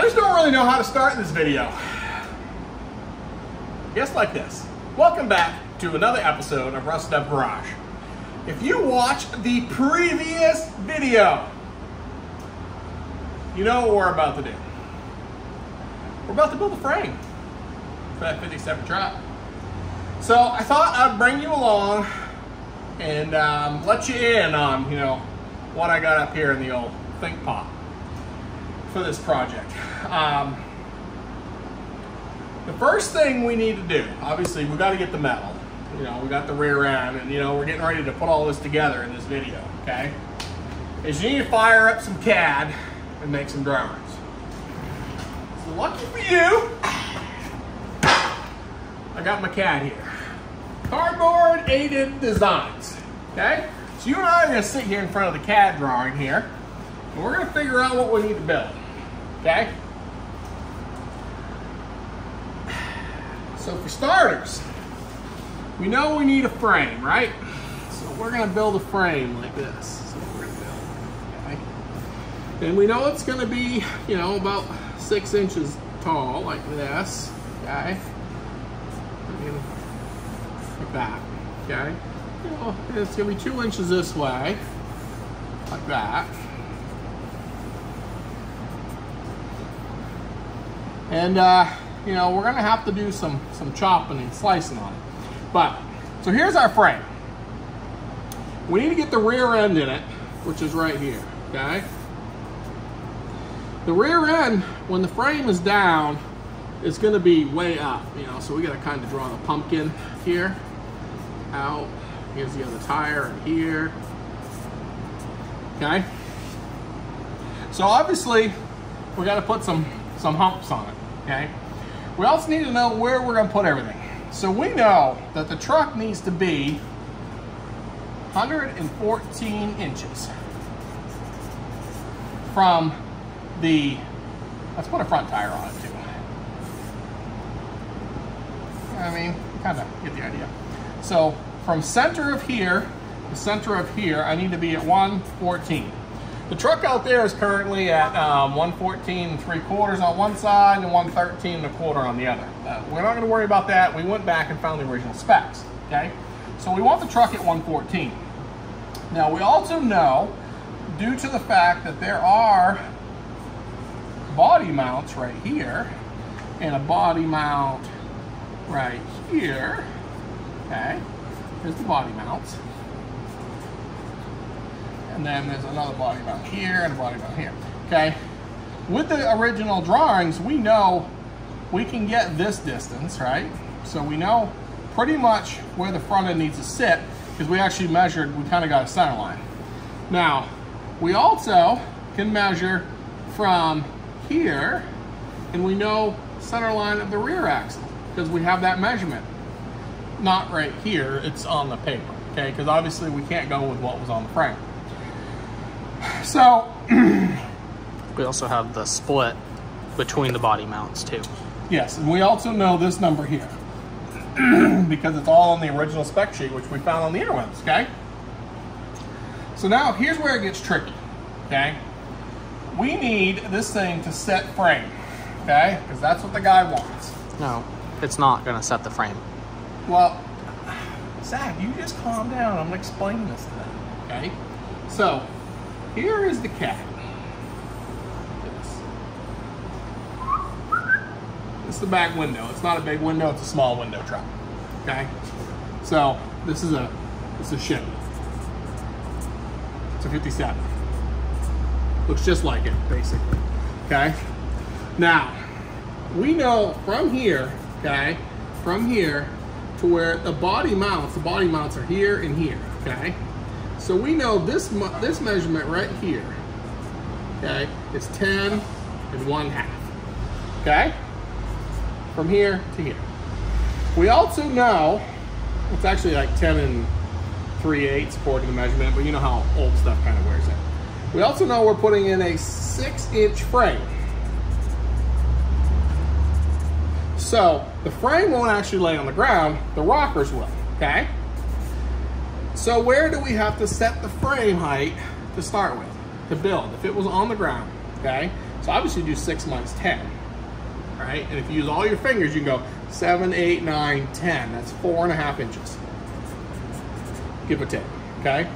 I just don't really know how to start this video. Just like this. Welcome back to another episode of Rusted Up Garage. If you watched the previous video, you know what we're about to do. We're about to build a frame for that 57 truck. So I thought I'd bring you along and let you in on, what I got up here in the old Think Pop for this project. The first thing we need to do, obviously, we got to get the metal. We got the rear end, and we're getting ready to put all this together in this video. Okay, is you need to fire up some CAD and make some drawings. So lucky for you, I got my CAD here. Cardboard aided designs. Okay, so you and I are going to sit here in front of the CAD drawing here, and we're going to figure out what we need to build. Okay. So for starters, we know we need a frame, right? So we're going to build a frame like this. That's what we're going to build. Okay. And we know it's going to be, about 6 inches tall, like this. Okay. Like that. Okay. It's going to be 2 inches this way, like that. And we're going to have to do some chopping and slicing on it. But, so here's our frame. We need to get the rear end in it, which is right here, okay? The rear end, when the frame is down, is going to be way up, so we got to kind of draw the pumpkin here, out. Here's the other tire in here, okay? So obviously, we got to put some humps on it, okay? We also need to know where we're going to put everything. So we know that the truck needs to be 114 inches from the, let's put a front tire on it too. Kind of get the idea. So from center of here to center of here, I need to be at 114. The truck out there is currently at 114 3/4 on one side and 113 1/4 on the other. We're not going to worry about that. We went back and found the original specs. Okay, so we want the truck at 114. Now we also know, due to the fact that there are body mounts right here and a body mount right here. Okay, here's the body mounts. And then there's another body mount here and a body mount here. Okay. With the original drawings, we know we can get this distance, right? So we know pretty much where the front end needs to sit because we actually measured, we kind of got a center line. Now, we also can measure from here and we know center line of the rear axle because we have that measurement. Not right here, it's on the paper, okay? Because obviously we can't go with what was on the frame. So we also have the split between the body mounts too. Yes, and we also know this number here because it's all on the original spec sheet, which we found on the interwebs, okay? So now here's where it gets tricky, okay? We need this thing to set frame, okay? Because that's what the guy wants. No, it's not going to set the frame. Well, Zach, you just calm down. I'm going to explain this to them, okay? So here is the CAD. This is the back window. It's not a big window, it's a small window truck. Okay? So this is a Chevy. It's a 57. Looks just like it, basically. Okay? Now, we know from here, okay, from here to where the body mounts are here and here, okay? So we know this measurement right here, okay, is 10 1/2, okay? From here to here. We also know, it's actually like 10 3/8 according to the measurement, but you know how old stuff kind of wears out. We also know we're putting in a 6-inch frame. So the frame won't actually lay on the ground, the rockers will, okay? So where do we have to set the frame height to start with, to build? If it was on the ground, okay? So obviously do 6 minus 10, right? And if you use all your fingers, you can go 7, 8, 9, 10. That's 4.5 inches, give or take, okay?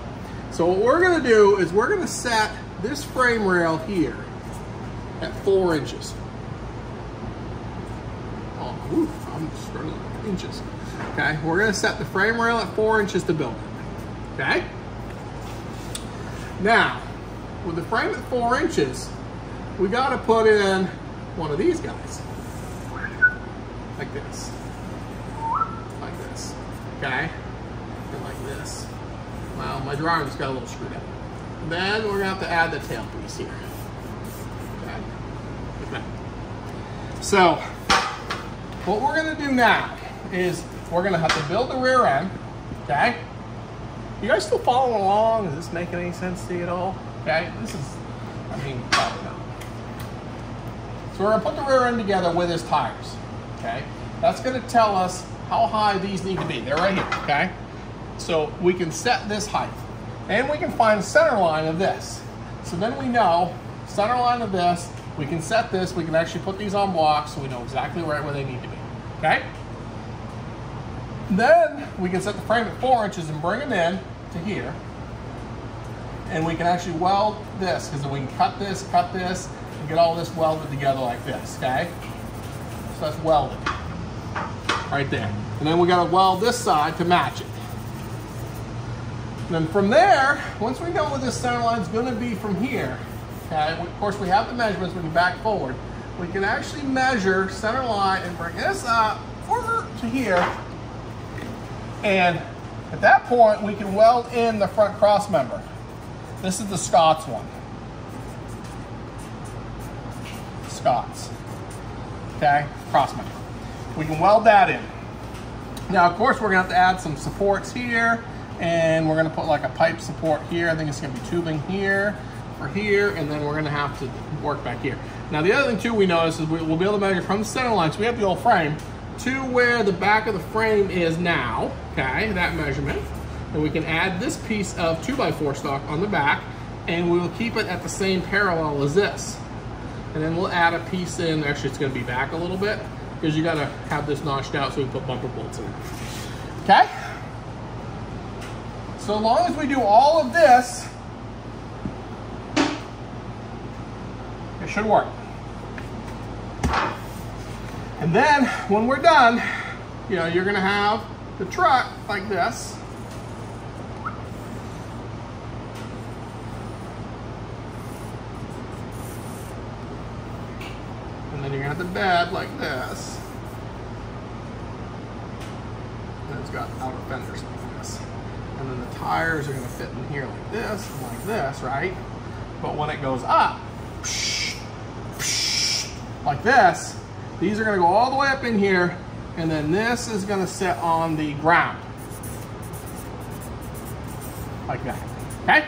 So what we're gonna do is we're gonna set this frame rail here at 4 inches. Oh, ooh, I'm struggling with inches. Okay, we're gonna set the frame rail at 4 inches to build it, okay? Now, with the frame at 4 inches, we gotta put in one of these guys. Like this. Like this, okay? And like this. Well, my drawing just got a little screwed up. Then we're gonna have to add the tail piece here. Okay, like that. So, what we're gonna do now is we're gonna have to build the rear end, okay? You guys still following along? Is this making any sense to you at all? Okay, this is, I mean, probably not. So we're gonna put the rear end together with his tires, okay? That's gonna tell us how high these need to be. They're right here, okay? So we can set this height and we can find the center line of this. So then we know center line of this, we can set this, we can actually put these on blocks so we know exactly right where they need to be, okay? Then we can set the frame at 4 inches and bring it in to here. And we can actually weld this because then we can cut this, and get all this welded together like this, okay? So that's welded right there. And then we gotta weld this side to match it. And then from there, once we know where this center line is going to be from here, okay, of course we have the measurements, we can back forward. We can actually measure center line and bring this up to here. And at that point, we can weld in the front cross member. This is the Scott's one. Scott's, okay, cross member. We can weld that in. Now, of course, we're going to have to add some supports here. And we're gonna put like a pipe support here. I think it's gonna be tubing here for here, and then we're gonna have to work back here. Now the other thing too we notice is we'll be able to measure from the center line, so we have the old frame, to where the back of the frame is now, okay, that measurement. And we can add this piece of 2x4 stock on the back, and we will keep it at the same parallel as this. And then we'll add a piece in, actually it's gonna be back a little bit, because you gotta have this notched out so we can put bumper bolts in. Okay? So as long as we do all of this, it should work. And then when we're done, you know, you're gonna have the truck like this. And then you're gonna have the bed like this. And it's got outer fenders like this. And then the tires are gonna fit in here like this, right? But when it goes up, like this, these are gonna go all the way up in here, and then this is gonna sit on the ground. Like that, okay?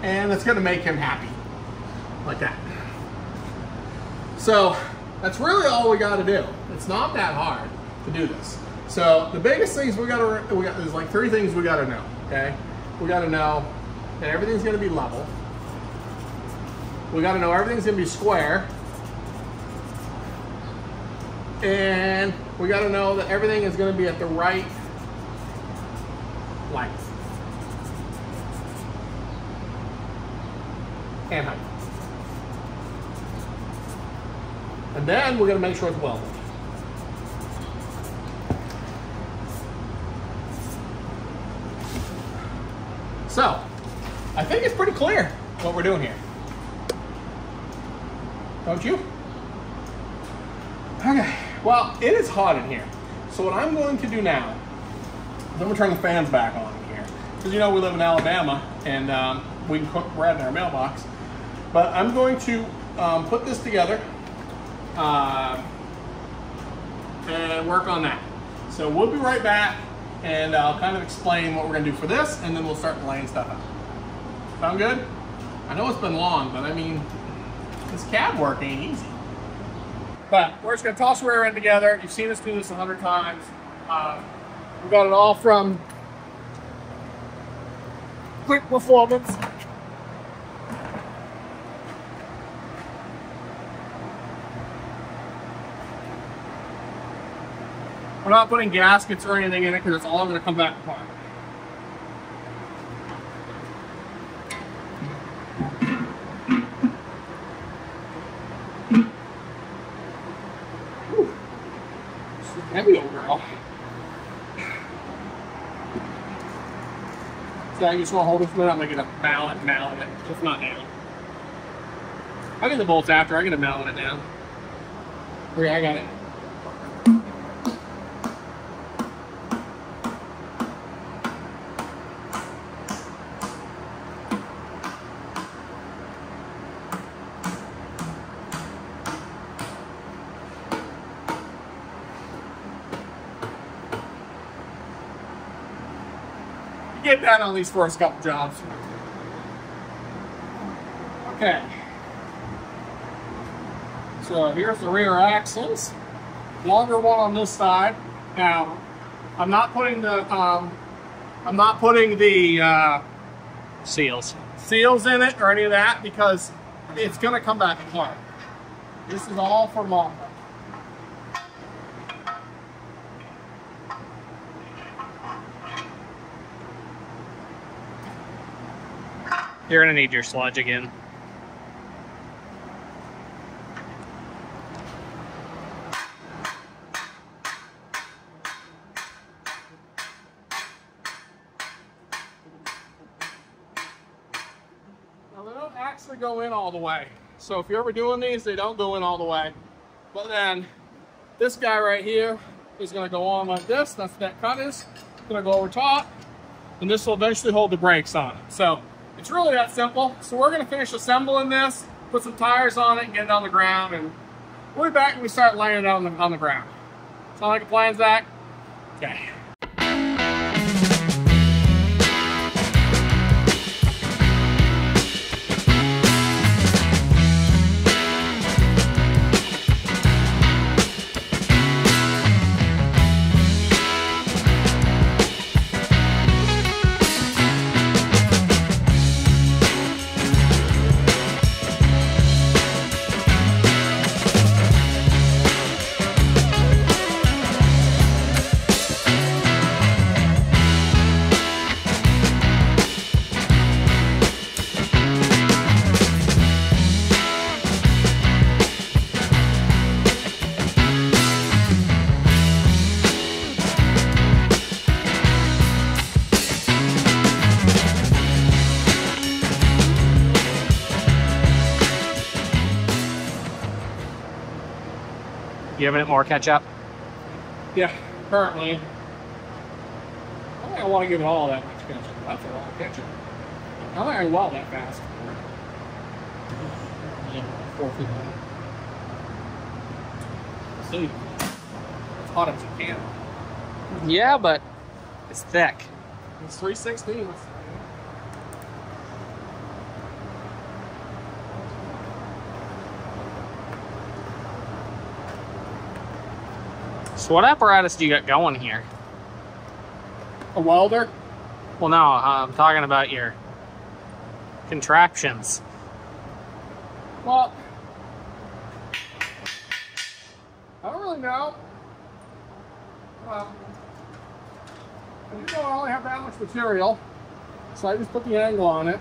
And it's gonna make him happy, like that. So that's really all we gotta do. It's not that hard to do this. So the biggest things there's like 3 things we gotta know, okay? We gotta know that everything's gonna be level. We gotta know everything's gonna be square. And we gotta know that everything is gonna be at the right length. And height. And then we're going to make sure it's welded. So, I think it's pretty clear what we're doing here. Don't you? Okay, well, it is hot in here. So what I'm going to do now is I'm going to turn the fans back on in here. Because you know we live in Alabama and we can cook bread in our mailbox. But I'm going to put this together and work on that. So we'll be right back, and I'll kind of explain what we're gonna do for this, and then we'll start laying stuff out. Sound good? I know it's been long, but I mean, this CAD work ain't easy. But we're just going to toss the rear end together. You've seen us do this 100 times. We've got it all from Quick Performance. We're not putting gaskets or anything in it because it's all going to come back apart. Whew. This is heavy overall. So I just want to hold this minute. I'm going to get a mallet it. It's not down. I'll get the bolts after. I get a mallet it down. Okay, I got it. Get that on these first couple jobs. Okay. So here's the rear axles. Longer one on this side. Now, I'm not putting the Seals in it or any of that because it's going to come back apart. This is all for longer. You're gonna need your sludge again. Now they don't actually go in all the way. So if you're ever doing these, they don't go in all the way. But then this guy right here is gonna go on like this. That's what that cut is. It's gonna go over top. And this will eventually hold the brakes on it. So it's really that simple. So we're gonna finish assembling this, put some tires on it, and get it on the ground, and we'll be back when we start laying it on the ground. Sound like a plan, Zach? Okay. You have any more ketchup? Yeah, currently. I don't think I want to give it all that much ketchup. That's a lot of ketchup. I don't think I can weld that fast. Yeah, 4 feet long. See, it's hot as you can. Yeah, but it's thick. It's 316. So what apparatus do you got going here? A welder? Well, no, I'm talking about your contraptions. Well, I don't really know. I only have that much material, so I just put the angle on it.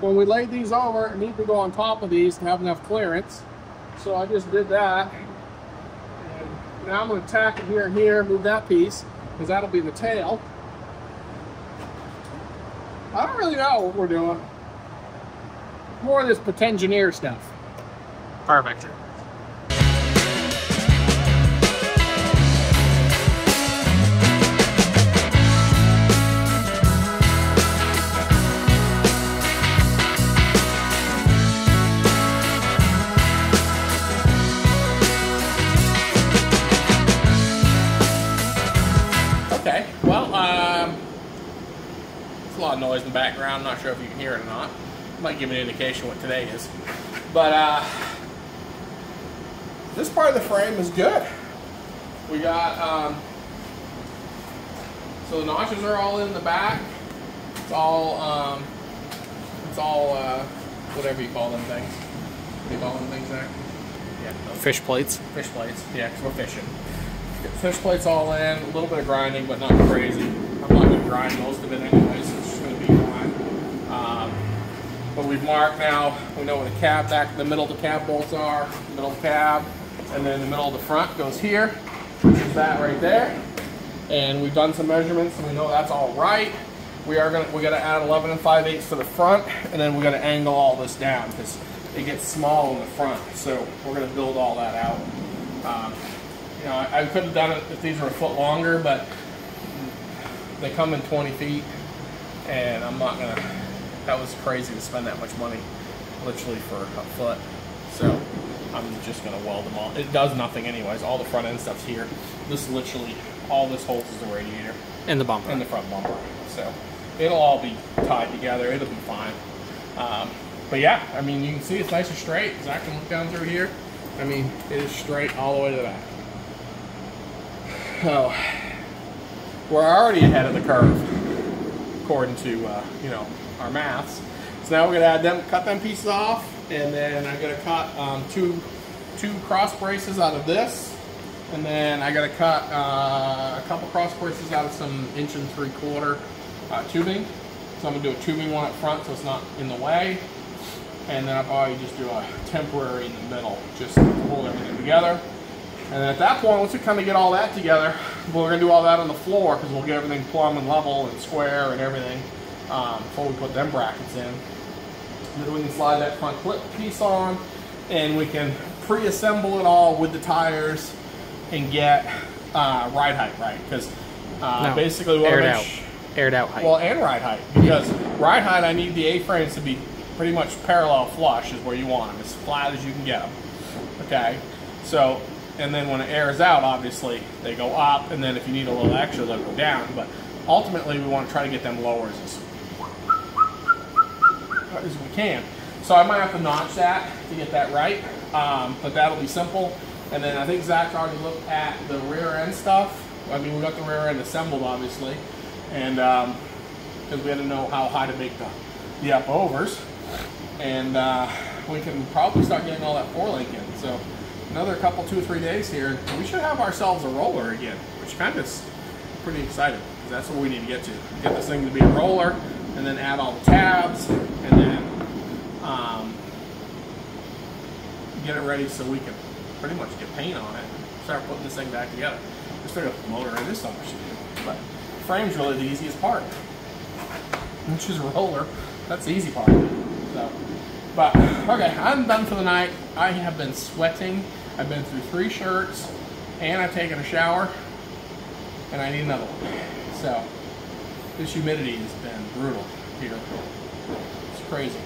When we laid these over, it needed to go on top of these to have enough clearance. So I just did that. And now I'm going to tack it here and here, move that piece, because that'll be the tail. I don't really know what we're doing. More of this Potengineer stuff. Perfect. Okay, well, there's a lot of noise in the background. I'm not sure if you can hear it or not. Might give me an indication what today is. But this part of the frame is good. We got, so the notches are all in the back. It's all, whatever you call them things. What do you call them things, Zach? Yeah. Fish plates. Fish plates, yeah, because we're fishing. Fish plates all in, a little bit of grinding, but not crazy. I'm not going to grind most of it anyways, so it's just going to be fine. But we've marked now, we know where the cab back, the middle of the cab bolts are, the middle of the cab, and then the middle of the front goes here, which is that right there. And we've done some measurements, and we know that's all right. We got to add 11 5/8 to the front, and then we're going to angle all this down because it gets small in the front. So we're going to build all that out. You know, I could have done it if these were a foot longer, but they come in 20 feet, and I'm not gonna. That was crazy to spend that much money, literally for a foot. So I'm just gonna weld them all. It does nothing anyways. All the front end stuff's here. This literally, all this holds is the radiator And the bumper. and the front bumper. So it'll all be tied together. It'll be fine. But yeah, I mean, you can see it's nice and straight. Zach can look down through here. I mean, it is straight all the way to the back. Oh, we're already ahead of the curve, according to you know, our maths. So now we're gonna add them, cut them pieces off, and then I'm gonna cut two cross braces out of this, and then I gotta cut a couple cross braces out of some 1 3/4 tubing. So I'm gonna do a tubing one up front so it's not in the way, and then I'll probably just do a temporary in the middle just to hold everything together. And then at that point, once we kind of get all that together, we're going to do all that on the floor because we'll get everything plumb and level and square and everything before we put them brackets in. And then we can slide that front clip piece on, and we can pre-assemble it all with the tires and get ride height right. Because basically we want to aired out height. Well, and ride height. Because ride height, I need the A-frames to be pretty much parallel flush is where you want them, as flat as you can get them. Okay, so. And then when it airs out, obviously, they go up, and then if you need a little extra, they'll go down. But ultimately, we want to try to get them lower as we can. So I might have to notch that to get that right, but that'll be simple. And then I think Zach's already looked at the rear end stuff. I mean, we got the rear end assembled, obviously, and because we had to know how high to make the up-overs. And we can probably start getting all that 4-link in. So another couple, 2 or 3 days here, we should have ourselves a roller again, which kind of is pretty exciting because that's what we need to get to. Get this thing to be a roller, and then add all the tabs, and then get it ready so we can pretty much get paint on it and start putting this thing back together. We're still got the motor in this summer, but the frame's really the easiest part, which is a roller. That's the easy part. So, but okay, I'm done for the night. I have been sweating. I've been through 3 shirts, and I've taken a shower, and I need another one. So this humidity has been brutal here. It's crazy,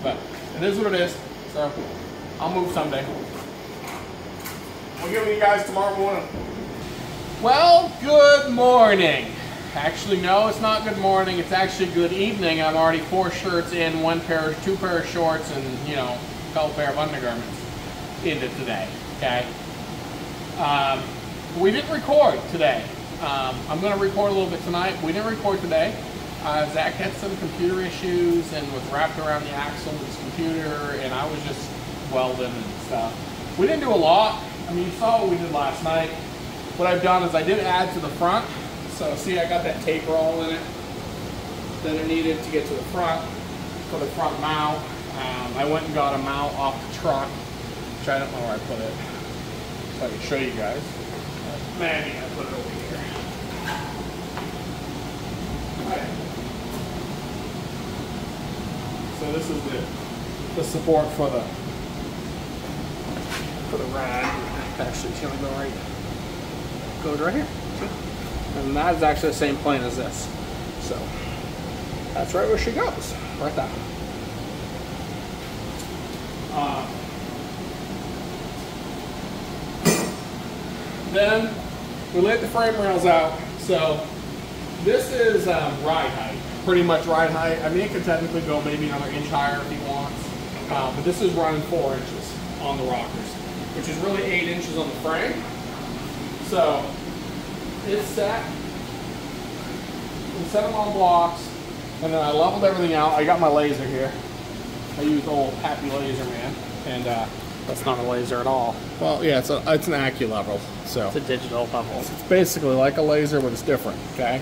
but it is what it is. So I'll move someday. I'll give you guys tomorrow morning. Well, good morning. Actually, no, it's not good morning. It's actually good evening. I'm already 4 shirts in, 2 pair of shorts, and you know, a couple pair of undergarments into today. Okay. We didn't record today. I'm going to record a little bit tonight. We didn't record today. Zach had some computer issues and was wrapped around the axle of his computer, and I was just welding and stuff. We didn't do a lot. I mean, you saw what we did last night. What I've done is I did add to the front. So see, I got that tape roll in it that I needed to get to the front for the front mount. I went and got a mount off the truck, which I don't know where I put it, so I can show you guys. Maybe I put it over here. Okay. So this is the support for the rad. Actually, it's gonna go right here. See? And that is actually the same plane as this. So that's right where she goes, right there. Then we laid the frame rails out. So this is ride height, pretty much ride height. I mean, it could technically go maybe another inch higher if he wants, but this is running 4 inches on the rockers, which is really 8 inches on the frame. So it's set. We set them on blocks, and then I leveled everything out. I got my laser here. I used old Happy Laser Man, and That's not a laser at all. well, yeah, it's an AccuLevel. So It's a digital level. it's basically like a laser, but it's different. Okay.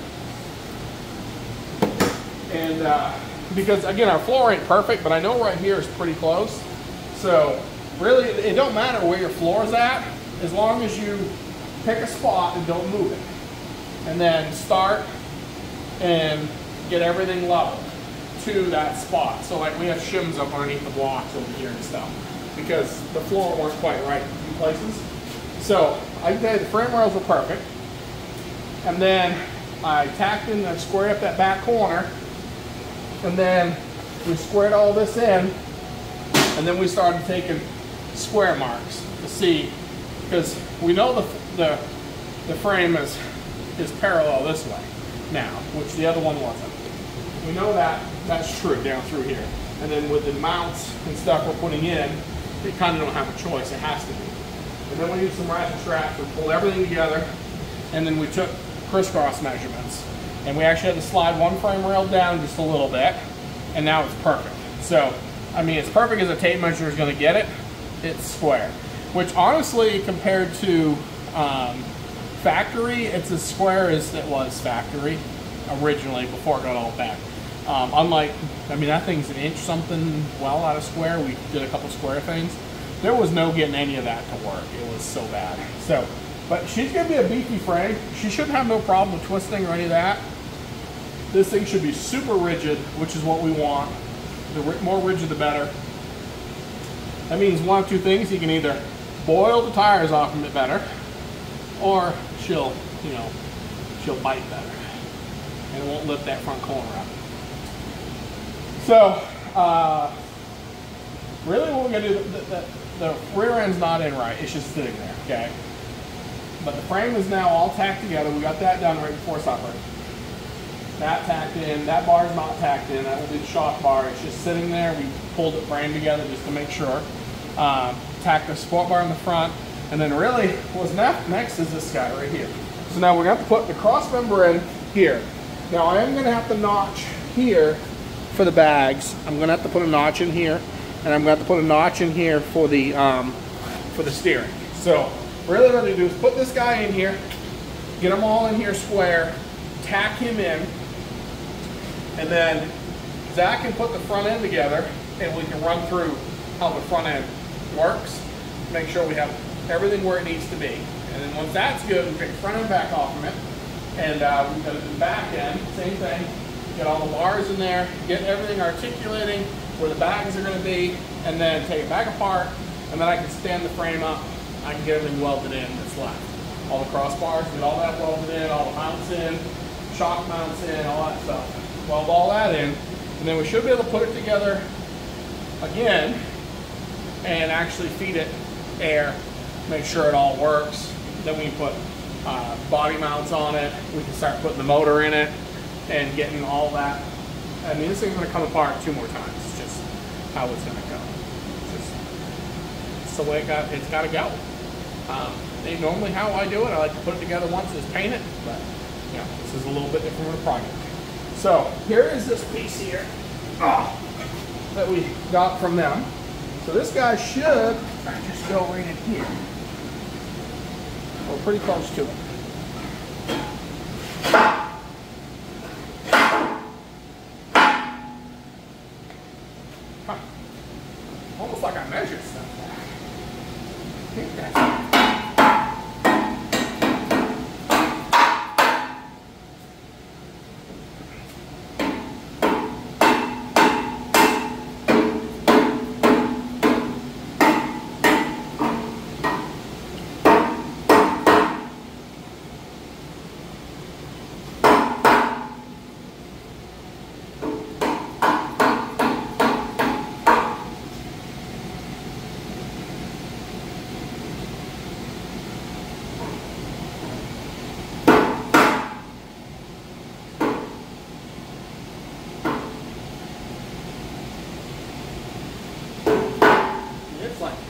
And because again, our floor ain't perfect, but I know right here is pretty close. So really, it don't matter where your floor is at, as long as you pick a spot and don't move it, and then start and get everything level to that spot. So like we have shims up underneath the blocks over here and stuff, because the floor weren't quite right in a few places. So I did, the frame rails were perfect, and then I tacked in and squared up that back corner, and then we squared all this in, and then we started taking square marks to see, because we know the frame is parallel this way now, which the other one wasn't. We know that's true down through here. And then with the mounts and stuff we're putting in, they kind of don't have a choice, it has to be. And then we used some ratchet straps, we pulled everything together, and then we took crisscross measurements. And we actually had to slide one frame rail down just a little bit, and now it's perfect. So, I mean, as perfect as a tape measure is going to get it, it's square. Which honestly, compared to factory, it's as square as it was factory originally before it got all bent. Unlike, I mean, that thing's an inch something well out of square. We did a couple square things. There was no getting any of that to work. It was so bad. So, but she's going to be a beefy frame. She shouldn't have no problem with twisting or any of that. This thing should be super rigid, which is what we want. The more rigid, the better. That means one of two things. You can either boil the tires off of it better, or she'll bite better, and it won't lift that front corner up. So, really what we're going to do, the rear end's not in right, it's just sitting there, okay? But the frame is now all tacked together. We got that done right before supper. That tacked in, that bar's not tacked in, that will be the shock bar. It's just sitting there. We pulled the frame together just to make sure. Tacked the support bar in the front, and then really what's next is this guy right here. So now we're going to have to put the cross member in here. Now I am going to have to notch here for the bags. I'm going to have to put a notch in here, and I'm going to have to put a notch in here for the steering. So really what I'm going to do is put this guy in here, get them all in here square, tack him in, and then Zach can put the front end together, and we can run through how the front end works, make sure we have everything where it needs to be. And then once that's good, we take the front end back off from it, and we've got to do the back end, same thing, get all the bars in there, get everything articulating where the bags are going to be, and then take it back apart, and then I can stand the frame up, I can get everything welded in that's left. All the crossbars, get all that welded in, all the mounts in, shock mounts in, all that stuff. Weld all that in, and then we should be able to put it together again and actually feed it air, make sure it all works. Then we can put body mounts on it. We can start putting the motor in it and getting all that. I mean, this thing's going to come apart 2 more times. It's just how it's going to go. It's the way it's got to go. Normally how I do it, I like to put it together once and paint it, but you know, this is a little bit different of a project. So here is this piece here that we got from them. So this guy should just go right in here. We're pretty close to it. Huh. Almost like I measured stuff. I think that's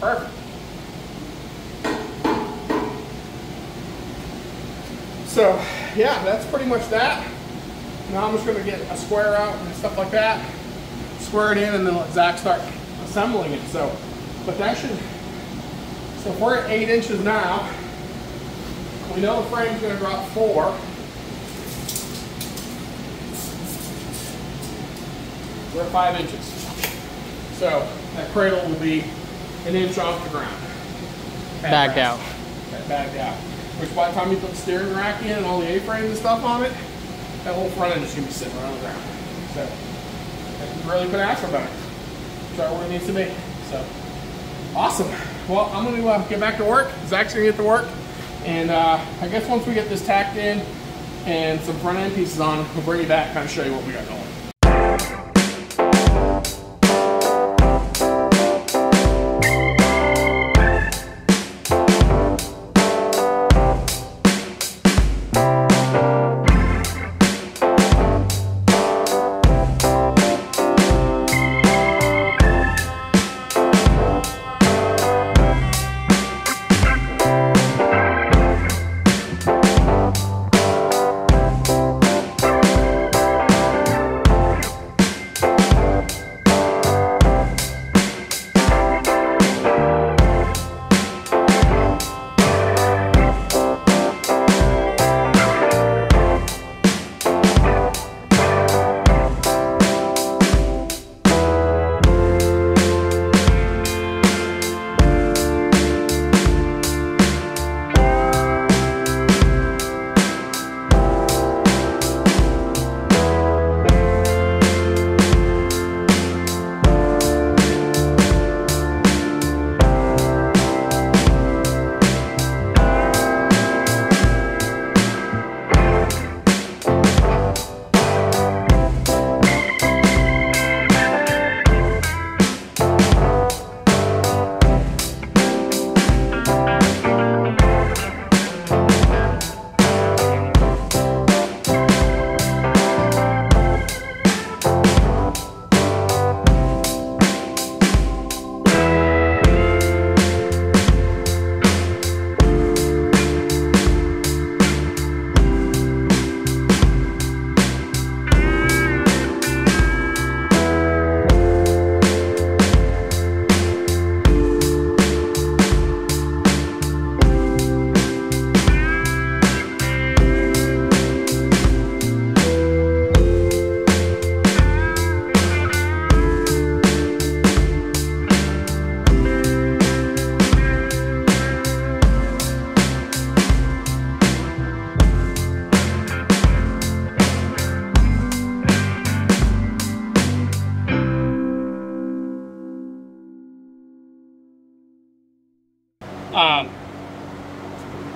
perfect. So yeah, that's pretty much that. Now I'm just gonna get a square out and stuff like that, square it in, and then let Zach start assembling it. So, but that should, so if we're at 8 inches now, we know the frame's gonna drop 4. We're at 5 inches. So that cradle will be 1 inch off the ground. Bagged out. Bagged out. Which by the time you put the steering rack in and all the A-frames and stuff on it, that whole front end is going to be sitting right on the ground. So you really couldn't ask for better. It's right where it needs to be. So awesome. Well, I'm going to get back to work. Zach's going to get to work. And I guess once we get this tacked in and some front end pieces on, we'll bring you back, kind of show you what we got going.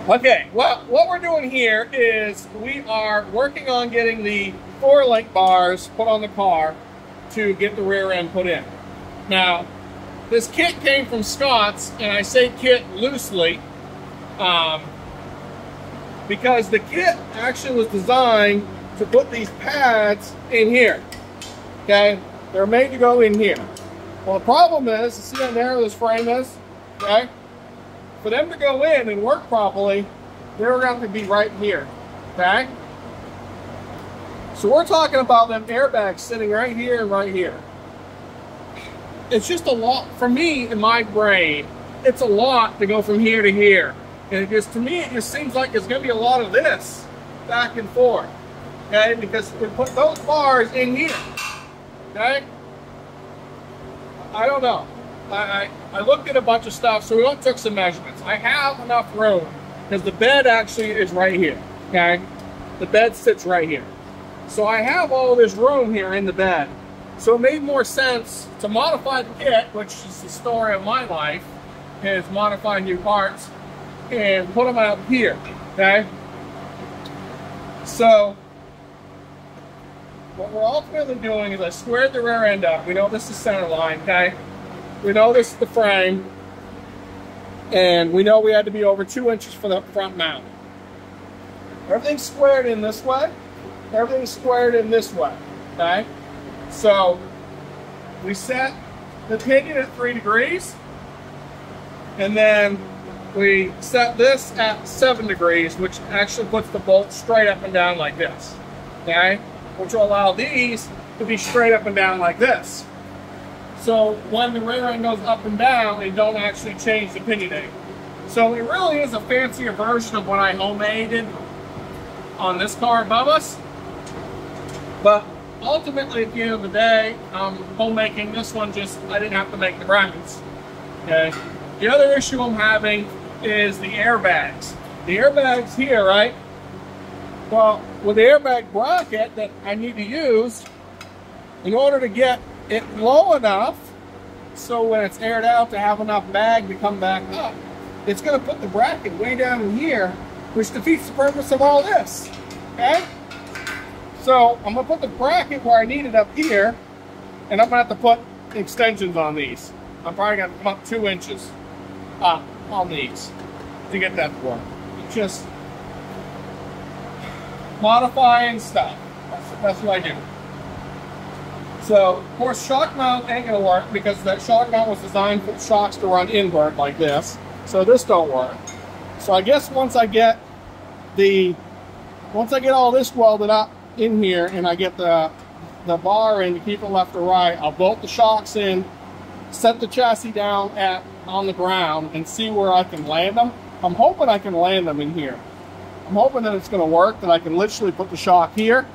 Okay, well, what we're doing here is we are working on getting the 4-link bars put on the car to get the rear end put in. Now, this kit came from Scott's, and I say kit loosely because the kit actually was designed to put these pads in here, okay? They're made to go in here. Well, the problem is, see how narrow this frame is, okay? For them to go in and work properly, they're going to be right here, okay? So we're talking about them airbags sitting right here and right here. It's just a lot, for me, in my brain, it's a lot to go from here to here. And it just, to me, it just seems like there's going to be a lot of this back and forth, okay? Because we put those bars in here, okay? I don't know. I looked at a bunch of stuff, so we went and took some measurements. I have enough room, because the bed actually is right here, okay? The bed sits right here. So I have all this room here in the bed. So it made more sense to modify the kit, which is the story of my life, is modify new parts, and put them out here, okay? So what we're ultimately doing is I squared the rear end up. We know this is center line, okay? We know this is the frame, and we know we had to be over 2 inches for the front mount. Everything's squared in this way, everything's squared in this way, okay? So we set the pinion at 3 degrees, and then we set this at 7 degrees, which actually puts the bolt straight up and down like this, okay? Which will allow these to be straight up and down like this. So when the rear end goes up and down, it don't actually change the pinion angle. So it really is a fancier version of what I homemade on this car above us. But ultimately, at the end of the day, I'm homemaking this one, just I didn't have to make the brackets. Okay. The other issue I'm having is the airbags. The airbags here, right? Well, with the airbag bracket that I need to use, in order to get it low enough so when it's aired out to have enough bag to come back up, it's going to put the bracket way down in here, which defeats the purpose of all this. Okay? So I'm going to put the bracket where I need it up here, and I'm going to have to put extensions on these. I'm probably going to come up 2 inches on these to get that to work. It's just modifying stuff. That's what I do. So, of course, shock mount ain't gonna work because that shock mount was designed for the shocks to run inward like this. So this don't work. So I guess once I get all this welded up in here and I get the bar in to keep it left or right, I'll bolt the shocks in, set the chassis down on the ground, and see where I can land them. I'm hoping I can land them in here. I'm hoping that it's going to work, that I can literally put the shock here,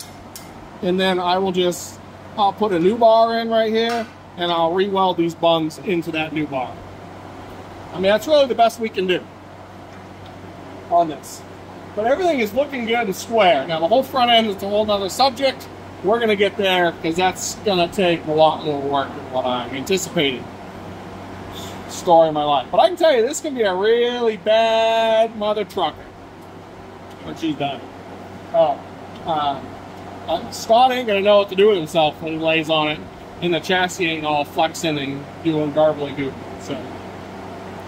and then I'll put a new bar in right here, and I'll re-weld these bungs into that new bar. I mean, that's really the best we can do on this. But everything is looking good and square. Now, the whole front end is a whole other subject. We're going to get there because that's going to take a lot more work than what I'm anticipating. Story of my life. But I can tell you, this can be a really bad mother trucker when she's done. Scott ain't gonna know what to do with himself when he lays on it, and the chassis ain't all flexing and doing garbly goop. So,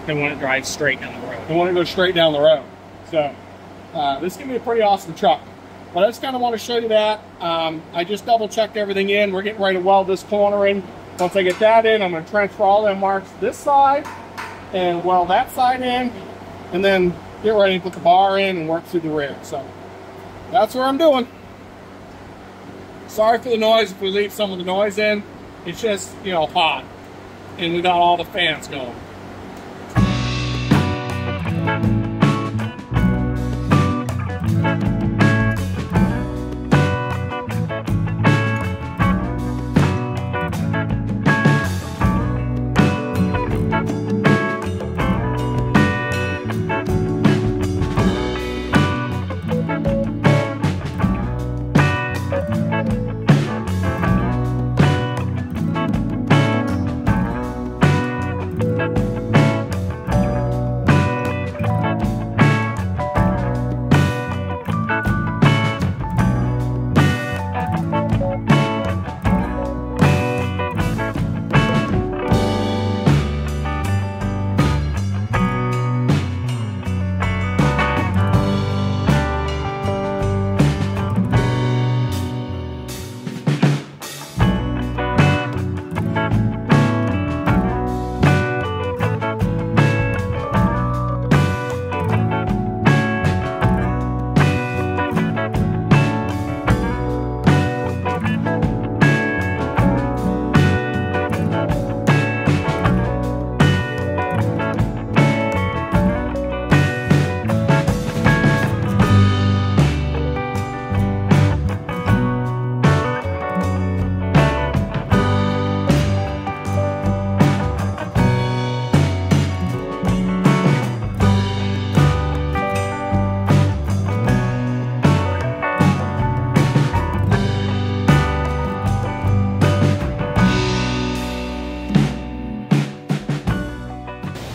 and when it drives straight down the road, I want to go straight down the road. So, this is gonna be a pretty awesome truck. But I just kind of want to show you that. I just double checked everything in. We're getting ready to weld this corner in. Once I get that in, I'm going to transfer all them marks to this side and weld that side in, and then get ready to put the bar in and work through the rear. So that's what I'm doing. Sorry for the noise if we leave some of the noise in. It's just, you know, hot, and we got all the fans going.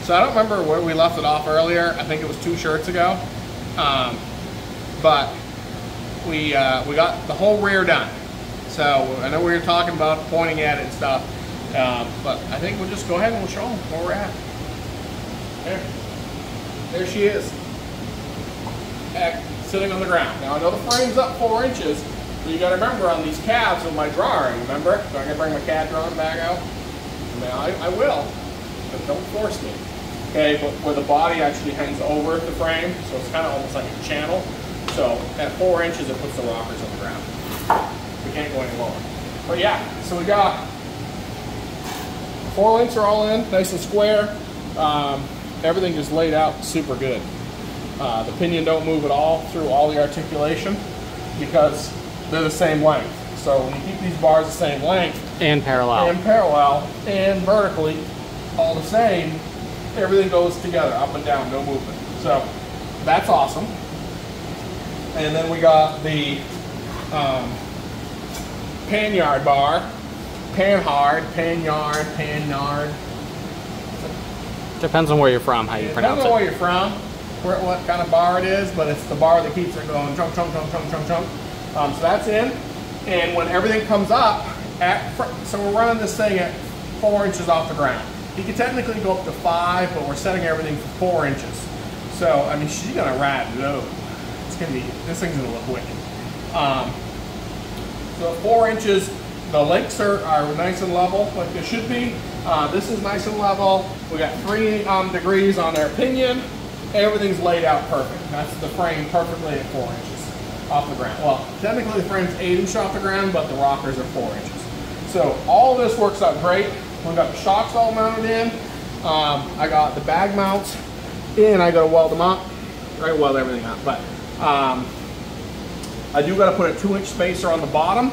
So I don't remember where we left it off earlier. I think it was 2 shirts ago. But we got the whole rear done. So I know we were talking about pointing at it and stuff. But I think we'll just go ahead and we'll show them where we're at. There she is. Sitting on the ground. Now I know the frame's up 4 inches, but you gotta remember on these cabs with my drawing, remember? So I can bring my CAD drawing back out. I mean, I will, but don't force me. okay, but where the body actually hangs over the frame, so it's kind of almost like a channel. So at 4 inches, it puts the rockers on the ground. We can't go any lower. But yeah, so we got 4 links are all in, nice and square. Everything just laid out super good. The pinion don't move at all through all the articulation because they're the same length. So when you keep these bars the same length and parallel and vertically all the same, everything goes together, up and down, no movement. So that's awesome. And then we got the pan yard bar, pan hard, pan yard. Depends on where you're from, how you pronounce it. Depends on where you're from, what kind of bar it is, but it's the bar that keeps it going chunk, chunk, chunk, chunk, chunk, chunk. So that's in. And when everything comes up, so we're running this thing at 4 inches off the ground. You can technically go up to 5, but we're setting everything for 4 inches. So, I mean, she's gonna ride low. It's gonna be, this thing's gonna look wicked. So 4 inches, the links are nice and level, like they should be. This is nice and level. We got 3 degrees on our pinion. Everything's laid out perfect. That's the frame perfectly at 4 inches off the ground. Well, technically the frame's 8 inches off the ground, but the rockers are 4 inches. So all this works out great. We've got the shocks all mounted in. I got the bag mounts in. I got to weld them up. I weld everything up, but I do got to put a 2-inch spacer on the bottom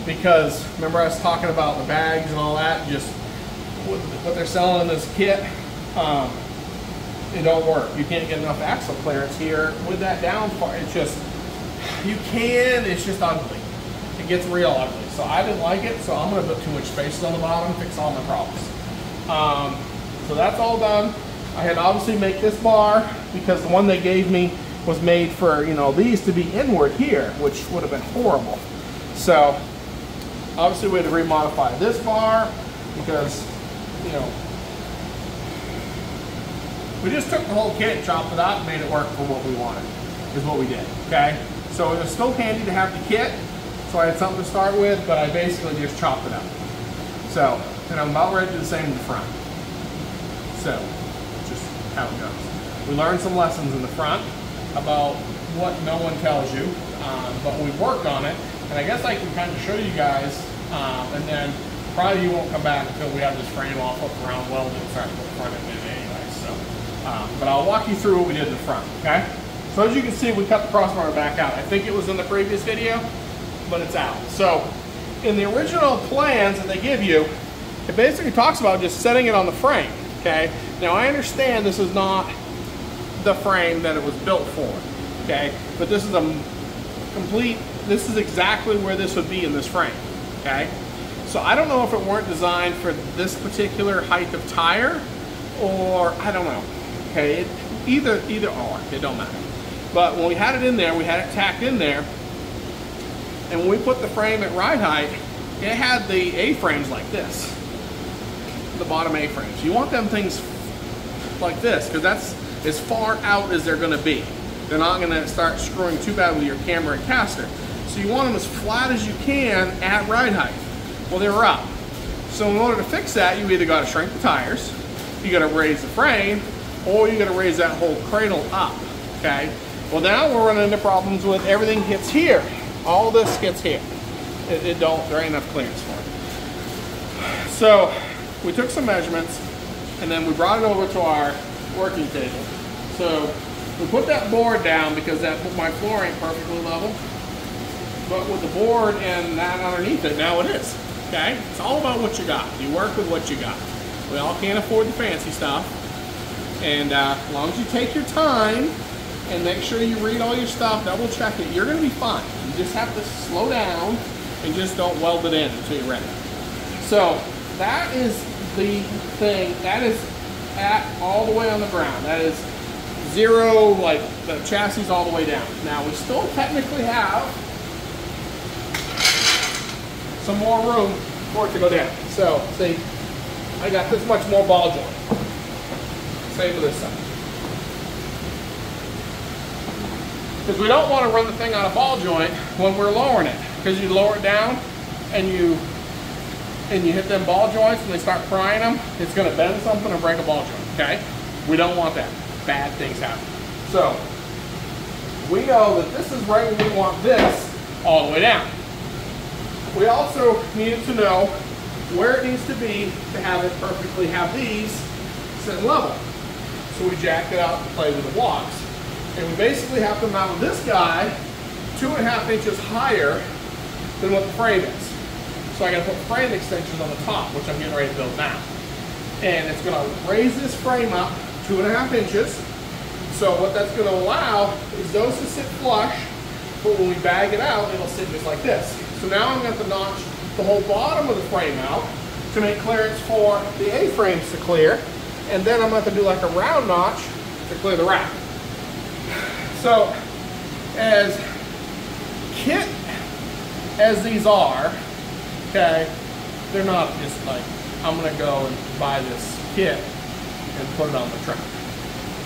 because remember I was talking about the bags and all that. Just what they're selling in this kit, it don't work. You can't get enough axle clearance here with that down part. It's just you can. It's just ugly. It gets real ugly. So I didn't like it, so I'm going to put 2-inch spacers on the bottom, fix all my problems. So that's all done. I had to obviously make this bar because the one they gave me was made for, you know, these to be inward here, which would have been horrible. So obviously we had to remodify this bar because, you know, we just took the whole kit, chopped it up, and made it work for what we wanted, is what we did, okay? So it was still handy to have the kit, so I had something to start with, but I basically just chopped it up. So, and I'm about ready to do the same in the front. So, just how it goes. We learned some lessons in the front about what no one tells you, but we worked on it, and I guess I can kind of show you guys, and then probably you won't come back until we have this frame all flipped around welded and start to put the front end in anyway. So, but I'll walk you through what we did in the front, okay? So as you can see, we cut the crossbar back out. I think it was in the previous video, but it's out. So in the original plans that they give you, it basically talks about just setting it on the frame, okay? Now I understand this is not the frame that it was built for, okay? But this is a complete, this is exactly where this would be in this frame, okay? So I don't know if it weren't designed for this particular height of tire, or I don't know, okay? Either or, it don't matter. But when we had it in there, we had it tacked in there, and when we put the frame at ride height, it had the A-frames like this, the bottom A-frames. You want them things like this, because that's as far out as they're gonna be. They're not gonna start screwing too bad with your camber and caster. So you want them as flat as you can at ride height. Well, they were up. So in order to fix that, you either gotta shrink the tires, you gotta raise the frame, or you gotta raise that whole cradle up, okay? Well, now we're running into problems with everything hits here. All this gets here. There ain't enough clearance for it. So we took some measurements and then we brought it over to our working table. So we put that board down because my floor ain't perfectly level. But with the board and that underneath it, now it is, okay? It's all about what you got. You work with what you got. We all can't afford the fancy stuff. And as long as you take your time and make sure you read all your stuff, double check it, you're gonna be fine. You just have to slow down and just don't weld it in until you're ready. So that is the thing, that is at all the way on the ground. That is zero, like the chassis all the way down. Now we still technically have some more room for it to go down. So see, I got this much more ball joint. Same with this side. Because we don't want to run the thing on a ball joint when we're lowering it. Because you lower it down and you hit them ball joints and they start prying them, it's going to bend something and break a ball joint, okay? We don't want that. Bad things happen. So we know that this is right when we want this all the way down. We also needed to know where it needs to be to have it perfectly have these sit level. So we jacked it out and played with the blocks. And we basically have to mount this guy 2.5 inches higher than what the frame is. So I gotta put frame extensions on the top, which I'm getting ready to build now. And it's gonna raise this frame up 2.5 inches. So what that's gonna allow is those to sit flush, but when we bag it out, it'll sit just like this. So now I'm gonna have to notch the whole bottom of the frame out to make clearance for the A-frames to clear. And then I'm gonna have to do like a round notch to clear the rack. So as kit as these are, okay, they're not just like, I'm gonna go and buy this kit and put it on the truck,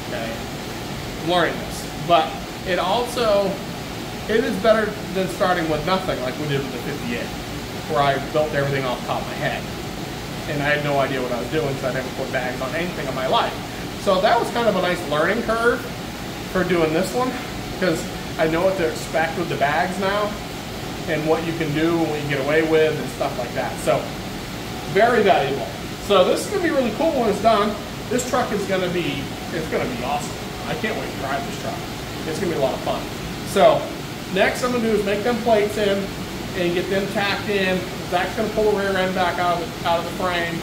okay? I'm learning this, but it is better than starting with nothing like we did with the 58, where I built everything off the top of my head. And I had no idea what I was doing, so I never put bags on anything in my life. So that was kind of a nice learning curve for doing this one, because I know what to expect with the bags now, and what you can do and what you get away with and stuff like that. So very valuable. So this is gonna be really cool when it's done. This truck is gonna be, it's gonna be awesome. I can't wait to drive this truck. It's gonna be a lot of fun. So next I'm gonna do is make them plates in and get them tacked in. Zach's gonna pull the rear end back out of the frame.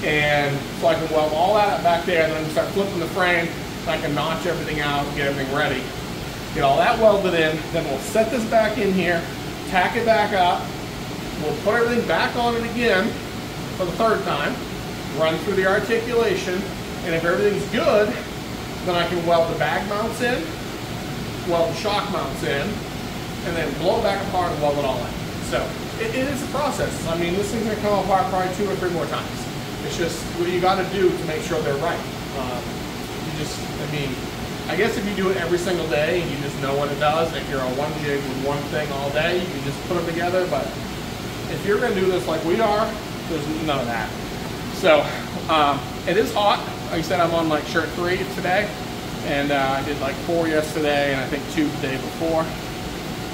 And so I can weld all that back there, and then start flipping the frame so I can notch everything out and get everything ready. Get all that welded in, then we'll set this back in here, tack it back up, we'll put everything back on it again for the third time, run through the articulation, and if everything's good, then I can weld the bag mounts in, weld the shock mounts in, and then blow it back apart and weld it all in. So it is a process. I mean, this thing's gonna come apart probably 2 or 3 more times. It's just what you gotta do to make sure they're right. I guess if you do it every single day and you just know what it does, if you're on one jig with one thing all day, you can just put them together. But if you're gonna do this like we are, there's none of that. So it is hot. Like I said, I'm on like shirt 3 today, and I did like 4 yesterday, and I think 2 the day before.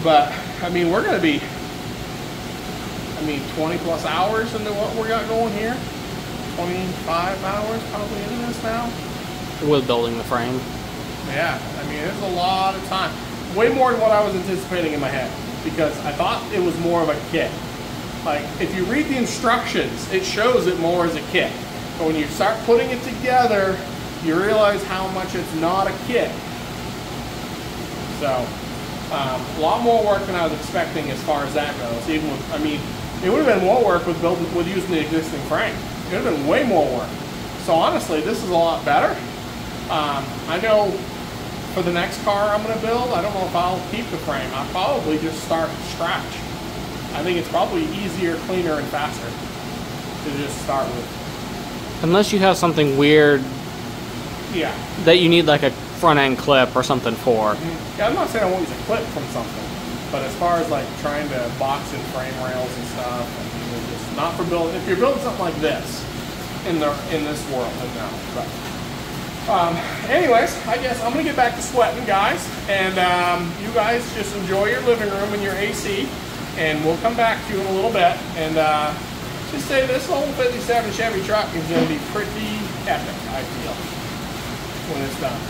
But I mean, we're gonna be, 20 plus hours into what we got going here. 25 hours probably into this now. With building the frame. Yeah, I mean, it's a lot of time. Way more than what I was anticipating in my head, because I thought it was more of a kit. Like, if you read the instructions, it shows it more as a kit. But when you start putting it together, you realize how much it's not a kit. So, a lot more work than I was expecting as far as that goes. Even with, it would have been more work with using the existing frame. It would have been way more work. So honestly, this is a lot better. I know for the next car I'm going to build, I don't know if I'll keep the frame. I'll probably just start from scratch. I think it's probably easier, cleaner, and faster to just start with. Unless you have something weird, yeah, that you need like a front end clip or something for. Yeah, I'm not saying I won't use a clip from something, but as far as like trying to box in frame rails and stuff, just not for building. If you're building something like this in this world, then no. But anyways, I guess I'm gonna get back to sweating, guys, and you guys just enjoy your living room and your AC, and we'll come back to you in a little bit. And just say this whole 57 Chevy truck is gonna be pretty epic, I feel, when it's done.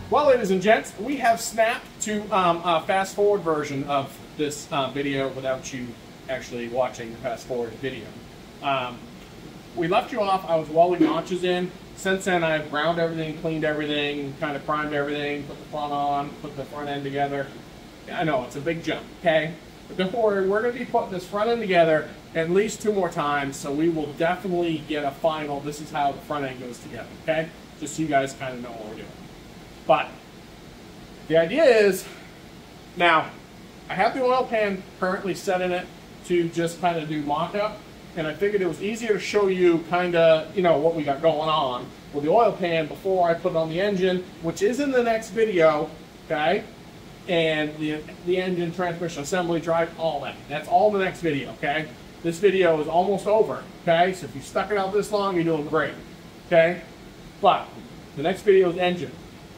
Well, ladies and gents, we have snapped to a fast forward version of this video without you actually watching the fast forward video. We left you off, I was welding notches in. Since then, I've ground everything, cleaned everything, kind of primed everything, put the front on, put the front end together. I know, it's a big jump, okay? But don't worry, we're going to be putting this front end together at least 2 more times, so we will definitely get a final, this is how the front end goes together, okay? Just so you guys kind of know what we're doing. But the idea is, now, I have the oil pan currently set in it to just kind of do mock-up, and I figured it was easier to show you kind of, you know, what we got going on with the oil pan before I put it on the engine, which is in the next video, okay? And the engine, transmission, assembly, drive, all that. That's all in the next video, okay? This video is almost over, okay? So if you stuck it out this long, you're doing great, okay? But the next video is engine.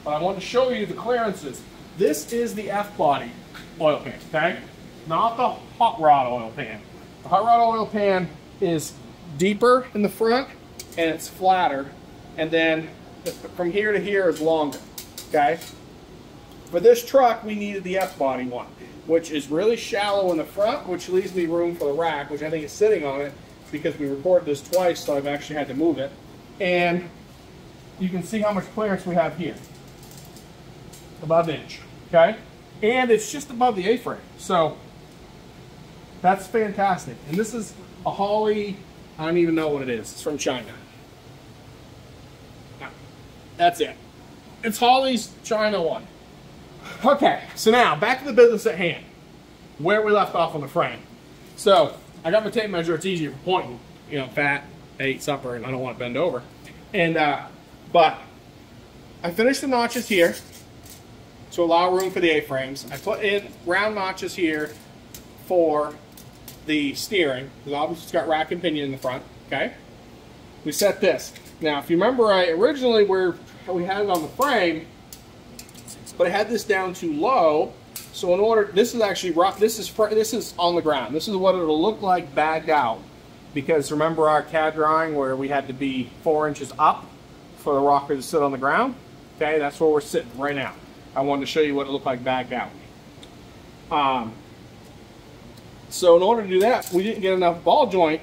But I want to show you the clearances. This is the F-body oil pan, okay? Not the hot rod oil pan. The hot rod oil pan is deeper in the front and it's flatter, and then from here to here is longer, okay? For this truck, we needed the F-body one, which is really shallow in the front, which leaves me room for the rack, which I think is sitting on it because we recorded this twice, so I've actually had to move it. And you can see how much clearance we have here. About an inch, okay? And it's just above the A-frame, so that's fantastic. And this is a Holley, I don't even know what it is. It's from China. No, that's it. It's Holley's China one. Okay, so now back to the business at hand, where we left off on the frame. So I got my tape measure. It's easier for pointing. You know, fat, I ate supper, and I don't want to bend over. And but I finished the notches here to allow room for the A-frames. I put in round notches here for the steering, because obviously it's got rack and pinion in the front, okay? We set this. Now, if you remember right, originally we had it on the frame, but I had this down too low, so in order, this is actually rough, this is on the ground. This is what it'll look like bagged out, because remember our CAD drawing where we had to be 4 inches up for the rocker to sit on the ground? Okay, that's where we're sitting right now. I wanted to show you what it looked like bagged out. So in order to do that, we didn't get enough ball joint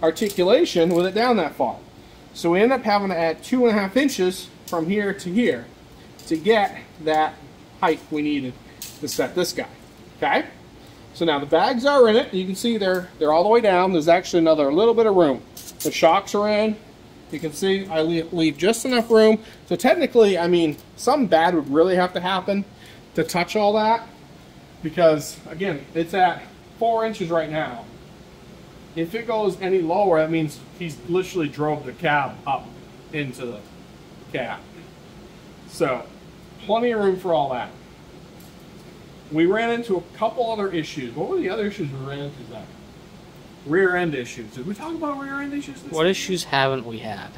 articulation with it down that far. So we ended up having to add 2.5 inches from here to get that height we needed to set this guy. Okay? So now the bags are in it. You can see they're all the way down. There's actually another little bit of room. The shocks are in. You can see I leave just enough room. So technically, I mean, something bad would really have to happen to touch all that, because again, it's at 4 inches right now. If it goes any lower, that means he's literally drove the cab up into the cab. So plenty of room for all that. We ran into a couple other issues. What were the other issues we ran into, Zach? Rear end issues. Did we talk about rear end issues? What issues haven't we had?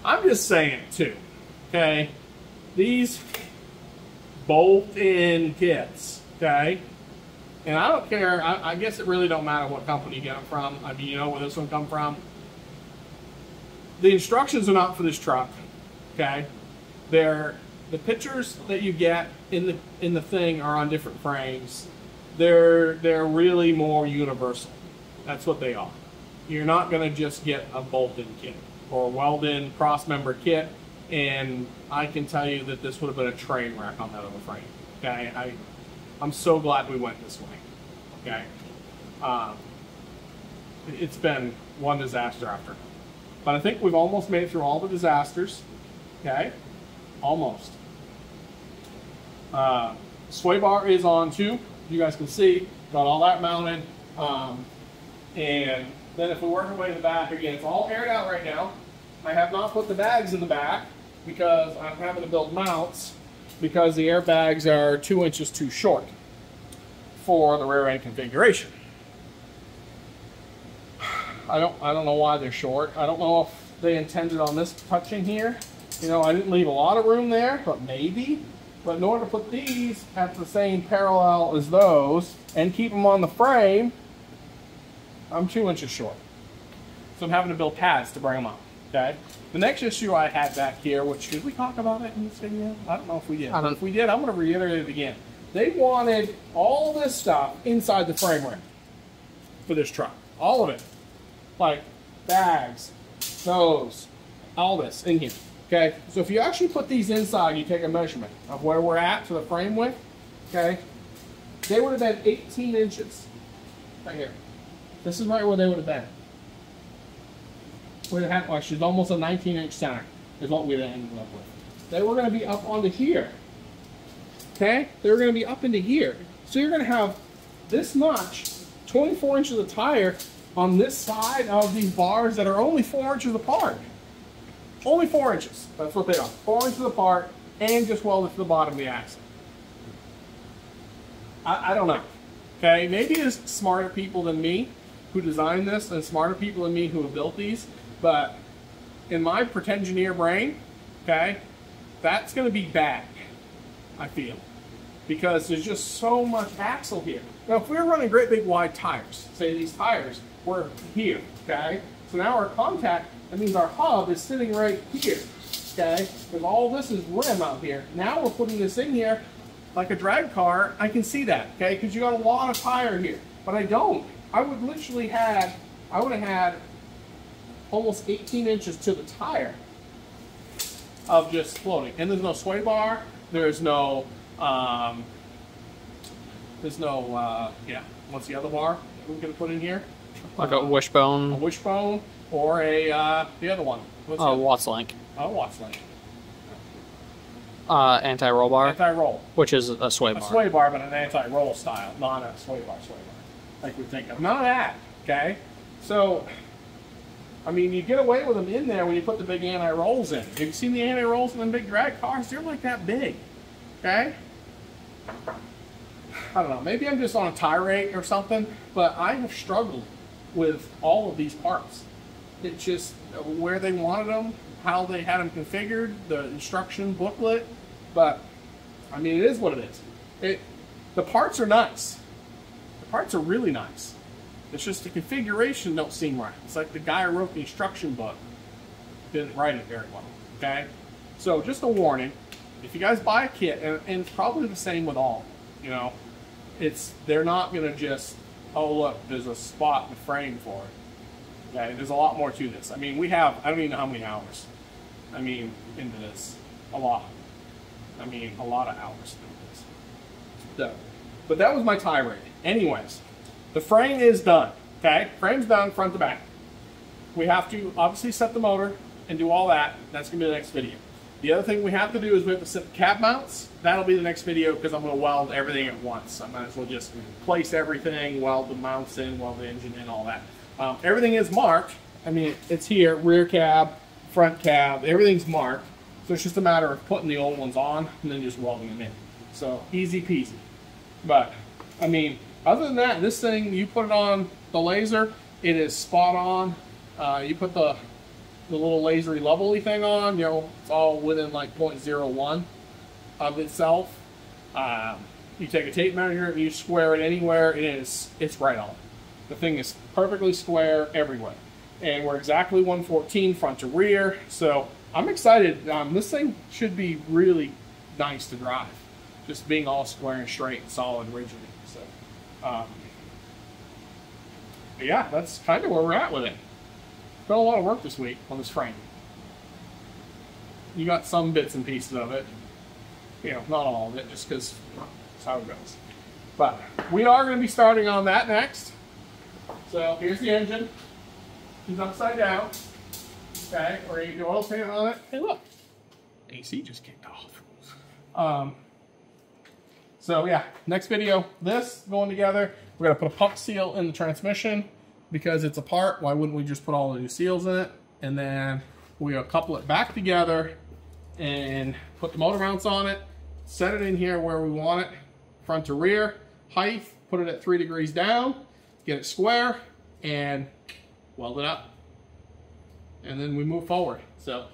I'm just saying too, okay? These bolt-in kits, okay? And I don't care, I guess it really don't matter what company you get them from. I mean, you know where this one come from? The instructions are not for this truck, okay? The pictures that you get in the thing are on different frames. They're really more universal. That's what they are. You're not going to just get a bolt-in kit or a weld-in cross-member kit, and I can tell you that this would have been a train wreck on that other frame. Okay, I'm so glad we went this way. Okay, it's been one disaster after, but I think we've almost made it through all the disasters. Okay, almost. Sway bar is on too. You guys can see, got all that mounted. And then if we work our way to the back, again, it's all aired out right now. I have not put the bags in the back because I'm having to build mounts because the airbags are 2 inches too short for the rear end configuration. I don't know why they're short. I don't know if they intended on this touching here. You know, I didn't leave a lot of room there, but maybe. But in order to put these at the same parallel as those and keep them on the frame, I'm 2 inches short. So I'm having to build pads to bring them up. Okay. The next issue I had back here, which did we talk about it in this video? I don't know if we did. If we did, I'm going to reiterate it again. They wanted all this stuff inside the frame rail for this truck. All of it. Like bags, those, all this in here. Okay. So if you actually put these inside, you take a measurement of where we're at to the frame width. Okay. They would have been 18 inches right here. This is right where they would have been. We'd have had, well, she's almost a 19-inch center is what we'd have ended up with. They were going to be up onto here. Okay? They were going to be up into here. So you're going to have this much, 24 inches of tire on this side of these bars that are only 4 inches apart. Only 4 inches. That's what they are. 4 inches apart and just welded to the bottom of the axle. I don't know. Okay? Maybe it's smarter people than me who designed this and smarter people than me who have built these. But in my pretensioneer brain, okay, that's going to be bad, I feel, because there's just so much axle here. Now, if we were running great big wide tires, say these tires were here, okay, so now our contact, that means our hub is sitting right here, okay, because all this is rim out here. Now we're putting this in here like a drag car. I can see that, okay, because you got a lot of tire here, but I don't. I would literally have had almost 18 inches to the tire of just floating. And there's no sway bar. There's no, yeah, what's the other bar we're going to put in here? Like a wishbone. A wishbone or a, the other one. Watts link. Oh, Watts link. Anti-roll bar. Anti-roll. Which is a sway bar. A sway bar, but an anti-roll style, not a sway bar, like we think of. None of that, okay? So, I mean, you get away with them in there when you put the big anti-rolls in. Have you seen the anti-rolls in them big drag cars? They're like that big, okay? I don't know, maybe I'm just on a tirade or something, but I have struggled with all of these parts. It's just where they wanted them, how they had them configured, the instruction booklet, but, I mean, it is what it is. The parts are nice. The parts are really nice. It's just the configuration don't seem right. It's like the guy who wrote the instruction book didn't write it very well, okay? So just a warning, if you guys buy a kit, and it's probably the same with all, you know, they're not gonna just, oh look, there's a spot in the frame for it, okay? There's a lot more to this. I mean, we have, I don't even know how many hours, I mean, into this, a lot. I mean, a lot of hours into this. So, but that was my tirade. Anyways. The frame is done, okay? Frame's done front to back. We have to obviously set the motor and do all that. That's gonna be the next video. The other thing we have to do is we have to set the cap mounts. That'll be the next video because I'm gonna weld everything at once. I might as well just place everything, weld the mounts in, weld the engine in, all that. Everything is marked. I mean, it's here, rear cab, front cab, everything's marked. So it's just a matter of putting the old ones on and then just welding them in. So easy peasy. But, I mean, other than that, this thing, you put it on the laser, it is spot on. You put the little lasery levelly thing on, you know, it's all within like 0.01 of itself. You take a tape measure and you square it anywhere, it's right on. The thing is perfectly square everywhere. And we're exactly 114 front to rear, so I'm excited. This thing should be really nice to drive. Just being all square and straight and solid originally. So, yeah, that's kind of where we're at with it. Done a lot of work this week on this frame. You got some bits and pieces of it. You know, not all of it, just because that's how it goes. But we are going to be starting on that next. So here's the engine. She's upside down. Okay, we're going to do oil paint on it. Hey, look, AC just kicked off. So yeah, next video, this going together. We're gonna put a pump seal in the transmission because it's apart. Why wouldn't we just put all the new seals in it? And then we'll couple it back together and put the motor mounts on it, set it in here where we want it, front to rear, height, put it at 3 degrees down, get it square, and weld it up. And then we move forward. So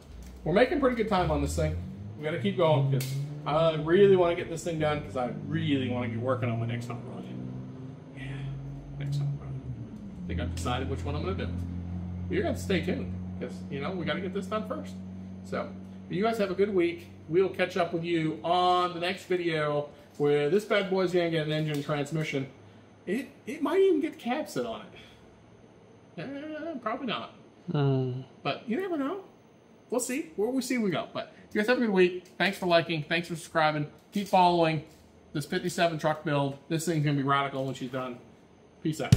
we're making pretty good time on this thing. We gotta keep going because I really want to get this thing done because I really want to get working on my next home run. Yeah, next home run. I think I've decided which one I'm going to do. You're going to stay tuned. because, you know, we got to get this done first. So, you guys have a good week. We'll catch up with you on the next video where this bad boy's going to get an engine and transmission. It might even get cab set on it. Probably not. But you never know. We'll see. We'll see where we go. But you guys have a good week. Thanks for liking. Thanks for subscribing. Keep following this 57 truck build. This thing's going to be radical when she's done. Peace out.